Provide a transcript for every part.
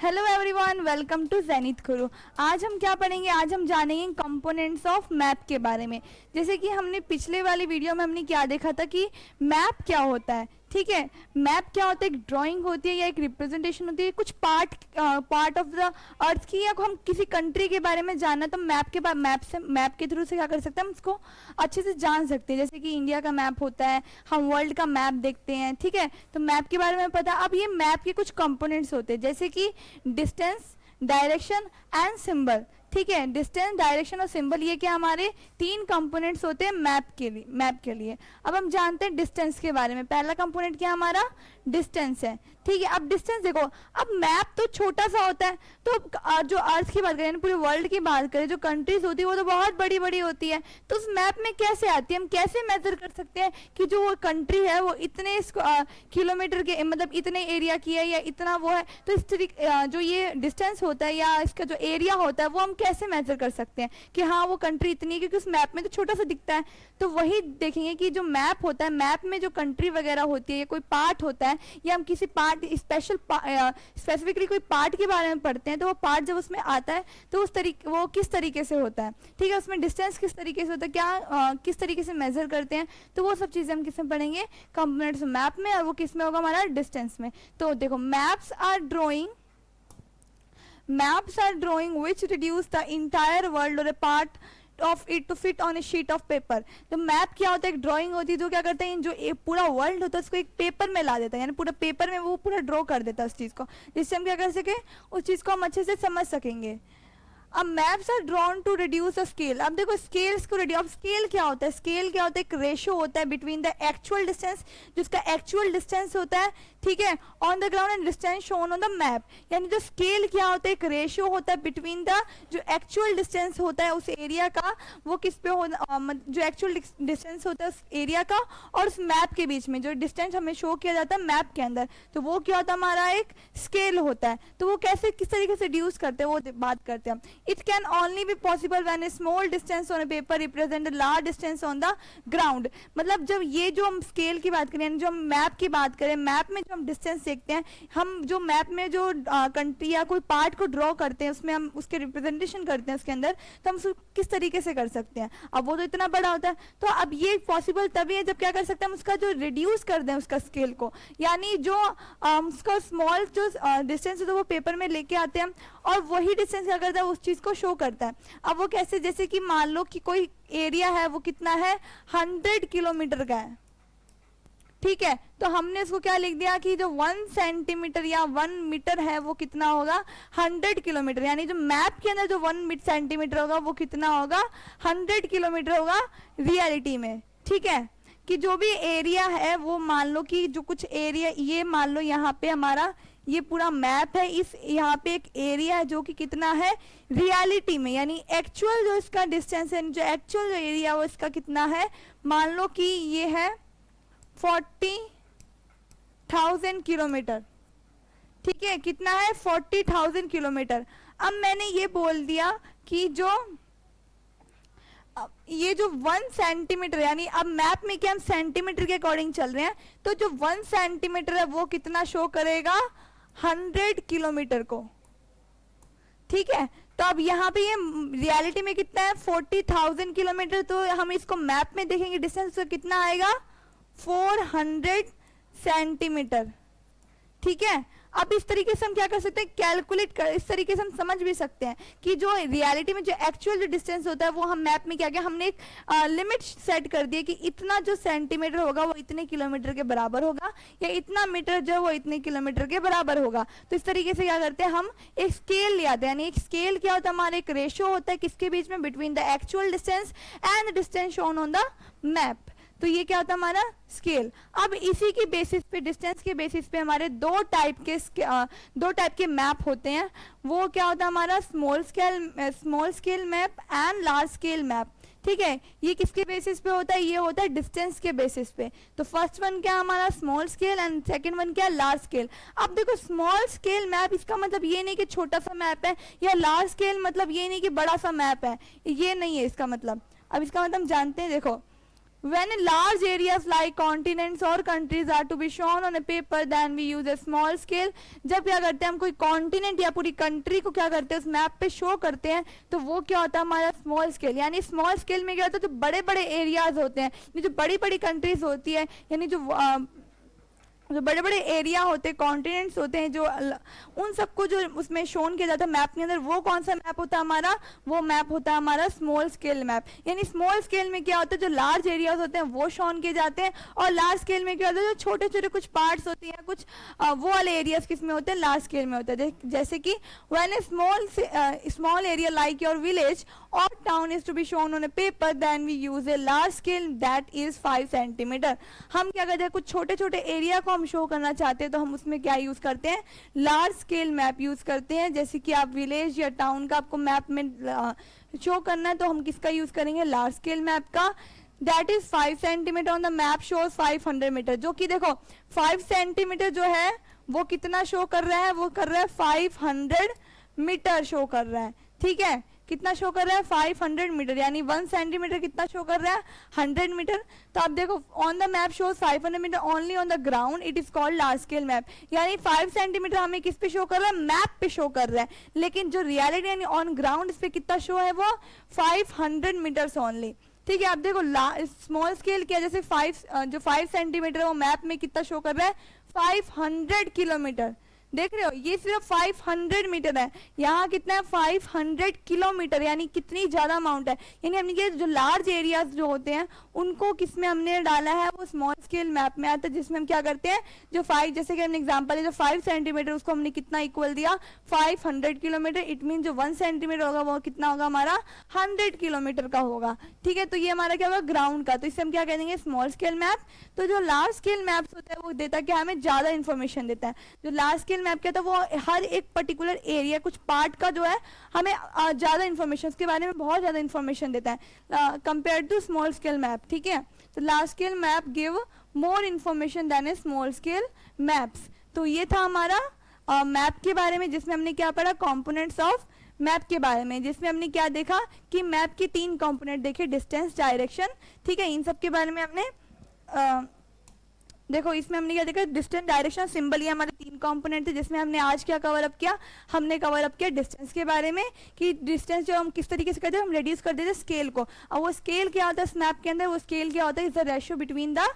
Hello everyone, welcome to Zenith Guru. आज हम क्या पढ़ेंगे? आज हम जानेंगे कंपोनेंट्स ऑफ मैप के बारे में। जैसे कि हमने पिछले वाली वीडियो में हमने क्या देखा था कि मैप क्या होता है। ठीक है, मैप क्या होता है? एक ड्राइंग होती है या एक रिप्रेजेंटेशन होती है, कुछ पार्ट ऑफ द अर्थ की, या हम किसी कंट्री के बारे में जानना तो मैप के थ्रू से क्या कर सकते हैं, हम उसको अच्छे से जान सकते हैं। जैसे कि इंडिया का मैप होता है, हम वर्ल्ड का मैप देखते हैं। ठीक है, तो मैप के बारे में पता। अब ये मैप के कुछ कंपोनेंट्स होते हैं, जैसे कि डिस्टेंस, डायरेक्शन एंड सिंबल। ठीक है, डिस्टेंस, डायरेक्शन और सिंबल, ये क्या हमारे तीन कंपोनेंट्स होते हैं मैप के लिए। अब हम जानते हैं डिस्टेंस के बारे में। पहला कंपोनेंट क्या हमारा? डिस्टेंस है। ठीक है, अब डिस्टेंस देखो, अब मैप तो छोटा सा होता है, तो जो अर्थ की बात करें, पूरे वर्ल्ड की बात करें, जो कंट्रीज होती है वो तो बहुत बड़ी बड़ी होती है। तो उस मैप में कैसे आती है? हम कैसे मेजर कर सकते हैं कि जो वो कंट्री है वो इतने किलोमीटर के, मतलब इतने एरिया की है या इतना वो है। तो इस तरीके जो ये डिस्टेंस होता है या इसका जो एरिया होता है वो हम कैसे मेजर कर सकते हैं कि हाँ वो कंट्री इतनी है, क्योंकि उस मैप में तो छोटा सा दिखता है। तो वही देखेंगे कि जो मैप होता है, मैप में जो कंट्री वगैरह होती है या कोई पार्ट होता है, या हम किसी पार्ट स्पेसिफिकली कोई पार्ट के बारे में पढ़ते हैं, तो वो पार्ट जब उसमें आता है तो वो किस तरीके से होता है। ठीक है, उसमें डिस्टेंस किस तरीके से होता है, क्या किस तरीके से मेजर करते हैं, तो वो सब चीजें हम किसमें पढ़ेंगे? कंपोनेंट्स मैप में। और वो किस में होगा? हमारा डिस्टेंस में। तो देखो, maps are drawing which reduce the entire world or a part of it to fit on a sheet of paper। तो मैप क्या होता है? एक ड्राइंग होती है जो क्या करते हैं, जो पूरा वर्ल्ड होता है उसको एक पेपर में ला देता है, यानी पूरा पेपर में वो पूरा ड्रॉ कर देता है उस चीज को, जिससे हम क्या कर सके, उस चीज को हम अच्छे से समझ सकेंगे। अब maps are drawn to reduce a scale. अब देखो, स्केल्स को रिड्यूस। अब स्केल क्या होता है? स्केल क्या होता है? एक रेशो होता है बिटवीन द एक्चुअल डिस्टेंस, जिसका एक्चुअल डिस्टेंस होता है, ठीक है, on the ground and distance shown on the map. यानी जो स्केल क्या होता है? एक रेशो होता है बिटवीन द जो एक्चुअल डिस्टेंस होता है उस एरिया का, वो किस पे हो, जो एक्चुअल डिस्टेंस होता है उस एरिया का और उस मैप के बीच में जो डिस्टेंस हमें शो किया जाता है मैप के अंदर, तो वो क्या होता है? हमारा एक स्केल होता है। तो वो कैसे, किस तरीके से रिड्यूस करते हैं वो बात करते हैं हम। It can only be possible when a small distance on a paper represent a large distance on the ground। मतलब जब ये जो हम स्केल की बात करें, जो हम मैप की बात करें, मैप में जो हम डिस्टेंस देखते हैं, हम जो मैप में जो कंट्री या कोई पार्ट को ड्रॉ करते हैं, उसमें हम उसके रिप्रेजेंटेशन करते हैं उसके अंदर, तो हम उसको किस तरीके से कर सकते हैं? अब वो तो इतना बड़ा होता है, तो अब ये पॉसिबल तभी है जब क्या कर सकते हैं, हम उसका जो रिड्यूस कर दें उसका स्केल को, यानी जो उसका स्मॉल जो डिस्टेंस है तो वो पेपर में लेके आते हैं और वही डिस्टेंस क्या करता है, उस चीज को शो करता है। अब वो कैसे? जैसे कि मान लो कि कोई एरिया है, वो कितना है? 100 किलोमीटर का है। ठीक है, तो हमने इसको क्या लिख दिया कि जो 1 सेंटीमीटर या 1 मीटर है वो कितना होगा? 100 किलोमीटर। यानी जो मैप के अंदर जो 1 सेंटीमीटर होगा वो कितना होगा? 100 किलोमीटर होगा रियलिटी में। ठीक है, कि जो भी एरिया है वो मान लो कि जो कुछ एरिया, ये मान लो यहाँ पे हमारा ये पूरा मैप है, इस यहाँ पे एक एरिया है जो कि कितना है रियलिटी में, यानी एक्चुअल जो इसका डिस्टेंस है, जो एक्चुअल जो एरिया वो इसका कितना है, मान लो कि ये है 40,000 किलोमीटर। ठीक है, कितना है? 40,000 किलोमीटर। अब मैंने ये बोल दिया कि ये जो 1 सेंटीमीटर, यानी अब मैप में क्या हम सेंटीमीटर के अकॉर्डिंग चल रहे हैं, तो जो 1 सेंटीमीटर है वो कितना शो करेगा? 100 किलोमीटर को। ठीक है, तो अब यहाँ पे ये रियलिटी में कितना है? 40,000 किलोमीटर। तो हम इसको मैप में देखेंगे डिस्टेंस तो कितना आएगा? 400 सेंटीमीटर। ठीक है, अब इस तरीके से हम क्या कर सकते हैं? कैलकुलेट कर, इस तरीके से हम समझ भी सकते हैं कि जो रियलिटी में जो एक्चुअल जो डिस्टेंस होता है वो हम मैप में क्या किया, हमने एक लिमिट सेट कर दी है कि इतना जो सेंटीमीटर होगा वो इतने किलोमीटर के बराबर होगा, या इतना मीटर जो वो इतने किलोमीटर के बराबर होगा। तो इस तरीके से क्या करते हैं, हम एक स्केल ले आते हैं। यानी एक स्केल क्या होता है? हमारा एक रेशो होता है किसके बीच में? Between the actual distance and the distance shown on the map. तो ये क्या होता है? हमारा स्केल। अब इसी की बेसिस पे, डिस्टेंस के बेसिस पे हमारे दो टाइप के मैप होते हैं। वो क्या होता है? हमारा small scale map and large scale map. ठीक है, ये किसके बेसिस पे होता है? ये होता है डिस्टेंस के बेसिस पे। तो फर्स्ट वन क्या हमारा? Small scale, and second one क्या? Large scale. अब देखो, स्मॉल स्केल मैप, इसका मतलब ये नहीं कि छोटा सा मैप है, या लार्ज स्केल मतलब ये नहीं कि बड़ा सा मैप है, ये नहीं है इसका मतलब। अब इसका मतलब हम जानते हैं, देखो When large areas like continents or countries are to be shown on a paper, then we use a small scale. जब क्या करते हैं हम कोई कॉन्टिनेंट या पूरी कंट्री को क्या करते हैं उस मैप पे शो करते हैं, तो वो क्या होता है हमारा स्मॉल स्केल. यानी स्मॉल स्केल में क्या होता है, जो बड़े बड़े एरियाज होते हैं, जो बड़ी बड़ी कंट्रीज होती है, यानी जो बड़े बड़े एरिया होते हैं, कॉन्टिनेंट्स होते हैं, जो उन सबको जो उसमें शोन किया जाता है मैप के अंदर, वो कौन सा मैप होता है हमारा, वो मैप होता है हमारा स्मॉल स्केल मैप. यानी स्मॉल स्केल में क्या होता है, जो लार्ज एरियाज होते हैं वो शोन किए जाते हैं, और लार्ज स्केल में क्या होता है, जो छोटे छोटे कुछ पार्ट्स होती हैं, कुछ वो वाले एरियाज किस में होते हैं, लार्ज स्केल में होता है. जैसे कि when a small area like your village और town is to be shown on a paper, then we use a large scale that is 5 centimetre. हम क्या करते हैं, कुछ छोटे छोटे एरिया को हम शो करना चाहते हैं, तो हम उसमें क्या यूज करते हैं, लार्ज स्केल मैप यूज करते हैं. जैसे कि आप विलेज या टाउन का आपको मैप में शो करना है, तो हम किसका यूज करेंगे, लार्ज स्केल मैप का. That is 5 centimetre on the map shows 500 metre. जो कि देखो 5 सेंटीमीटर जो है वो कितना शो कर रहा है, वो कर रहा है 500 मीटर शो कर रहा है. ठीक है, कितना शो कर रहा है, 500 मीटर. यानी 1 सेंटीमीटर कितना शो कर रहा है, 100 मीटर. तो आप देखो on the map shows 500 metre only on the ground, it is called large scale map. यानी 5 सेंटीमीटर हमें किस पे शो कर रहा है, मैप पे शो कर रहा है. लेकिन जो रियलिटी यानी ऑन ग्राउंड इस पे कितना शो है, वो 500 मीटर्स ओनली. ठीक है, आप देखो स्मॉल स्केल क्या, जैसे 5 सेंटीमीटर वो मैप में कितना शो कर रहा है, 500 किलोमीटर. देख रहे हो, ये सिर्फ 500 मीटर है, यहाँ कितना है 500 किलोमीटर. यानी कितनी ज्यादा अमाउंट है. यानी हमने जो लार्ज एरियाज जो होते हैं उनको किसमें हमने डाला है, वो स्मॉल स्केल मैप में आता है, जिसमें हम क्या करते हैं, जो 5 जैसे कि हमने एग्जांपल है, जो 5 सेंटीमीटर उसको हमने कितना इक्वल दिया, 500 किलोमीटर. इट मीन जो 1 सेंटीमीटर होगा वो कितना होगा हमारा, 100 किलोमीटर का होगा. ठीक है, तो ये हमारा क्या होगा, ग्राउंड का. तो इससे हम क्या कह देंगे, स्मॉल स्केल मैप. तो जो लार्ज स्केल मैप होता है वो देता है क्या, हमें ज्यादा इन्फॉर्मेशन देता है. जो लार्ज स्केल मैप क्या था, वो हर एक पर्टिकुलर एरिया कुछ पार्ट का जो है हमें ज्यादा इन्फॉर्मेशन, उसके बारे में बहुत ज्यादा इन्फॉर्मेशन देता है compare to small scale map. ठीक है, तो large scale map give more information than a small scale maps. तो ये था हमारा मैप के बारे में, जिसमें हमने क्या पढ़ा, कंपोनेंट्स ऑफ मैप के बारे में, जिसमें हमने क्या देखा कि मैप के 3 कंपोनेंट देखे, डिस्टेंस, डायरेक्शन. ठीक है, इन सब के बारे में हमने देखो इसमें हमने क्या देखा, डिस्टेंस, डायरेक्शन, सिंबल, ये हमारे 3 कंपोनेंट थे. जिसमें हमने आज क्या कवर अप किया, हमने कवर अप किया डिस्टेंस के बारे में, कि डिस्टेंस जो हम किस तरीके से करते हैं, हम रेड्यूस कर देते हैं स्केल को. और वो स्केल क्या होता है स्नैप के अंदर, वो स्केल क्या होता है, is the ratio between the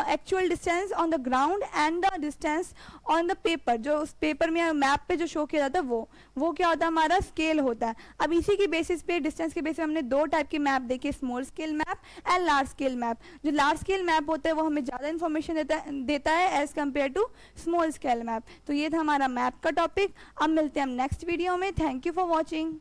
actual distance on the ground and the distance on the paper. जो उस पेपर में मैप पे जो शो किया जाता है वो क्या होता है, हमारा स्केल होता है. अब इसी की बेसिस पे, डिस्टेंस के बेसिस पे हमने 2 टाइप के मैप देखे, small scale map and large scale map. जो लार्ज स्केल मैप होता है वो हमें ज्यादा इन्फॉर्मेशन देता है as compare to small scale map. तो ये था हमारा मैप का टॉपिक. अब मिलते हैं हम नेक्स्ट वीडियो में. Thank you for watching.